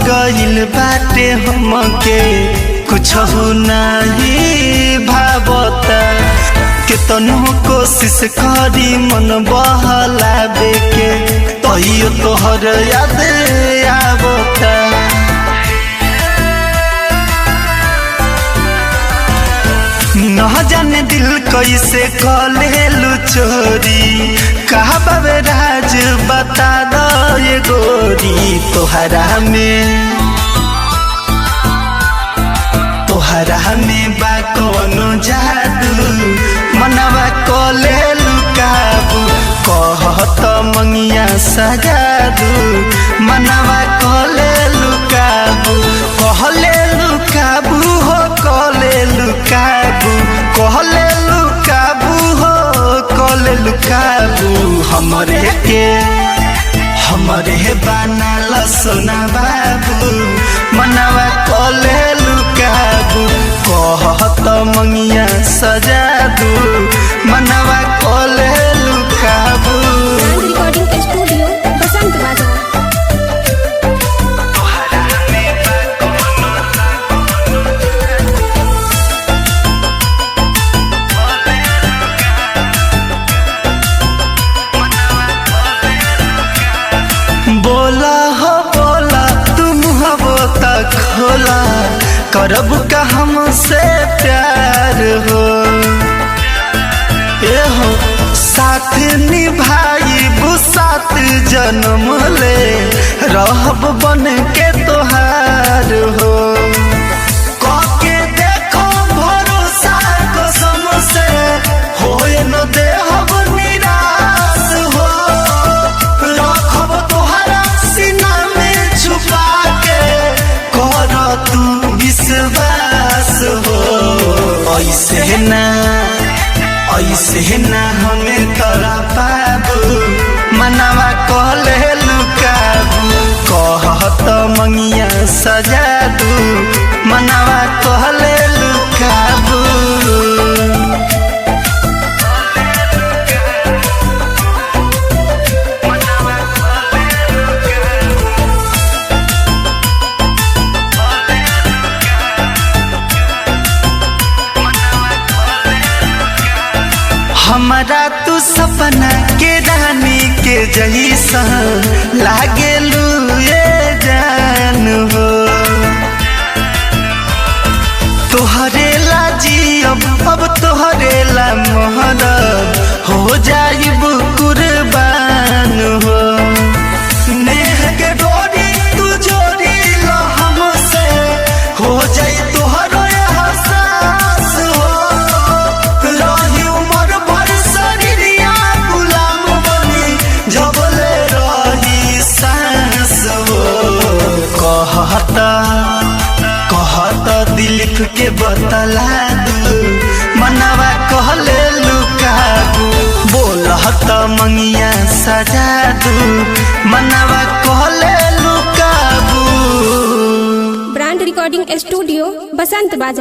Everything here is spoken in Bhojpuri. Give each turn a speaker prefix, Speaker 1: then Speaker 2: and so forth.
Speaker 1: गइल बाटे हमके कुछ नहीं भावता केतनो कोशिश करी मन बहलावे के तइयो तोहर याद आवता। न जाने दिल कैसे कलेलु चोरी कहा बाबे राज बता दो ये गोरी तोहरा में बा कोनो जादू मनवा कलेलु काबू कहत मंगिया सजादू मनवा कलेलु काबू कहलेलु काबू हो कलेलु काबू कहलेलु काबू हो कलेलु काबू हमरे बनाल सोना बाबू मनवा कलेलु काबू कहत मंगिया सजादू मनवा कलेलु काबू।
Speaker 2: रिकॉर्डिंग स्टूडियो बसंत बाजार।
Speaker 1: बोला हो बोला तुम हबो तक खोला करब का हमसे प्यार हो ए हो साथ निभाई साथ जन्म ले रहब बन के तोहार हो कके देखो भरोसा कसम से होए न देहब निराश हो रखब तोहरा सीना में छुपा के कर तू विश्वास हो ऐसे ना हमें तोरा पाबू मनवा कलेलु काबू कहत मंगिया सजादू मनवा कलेलु काबू। हमारा तू सपना के रानी के जैसा लागेलू ये जान हो तोहरे ला जियब अब तोहरे ला मोहरब हो जाइब कुर्बान हो नेह के डोरी तू जोड़ी लो हमसे हो जाई तोहरो एहसास हो रही उमर भर शरीरिया गुलाम बनी जबले रही सांस हो कहत दिलीप के बतला दू मनवा कहलेलु काबू बोलत मंगिया सजादू मनवा कहलेलु काबू।
Speaker 2: ब्रांड रिकॉर्डिंग स्टूडियो बसंत बाजार।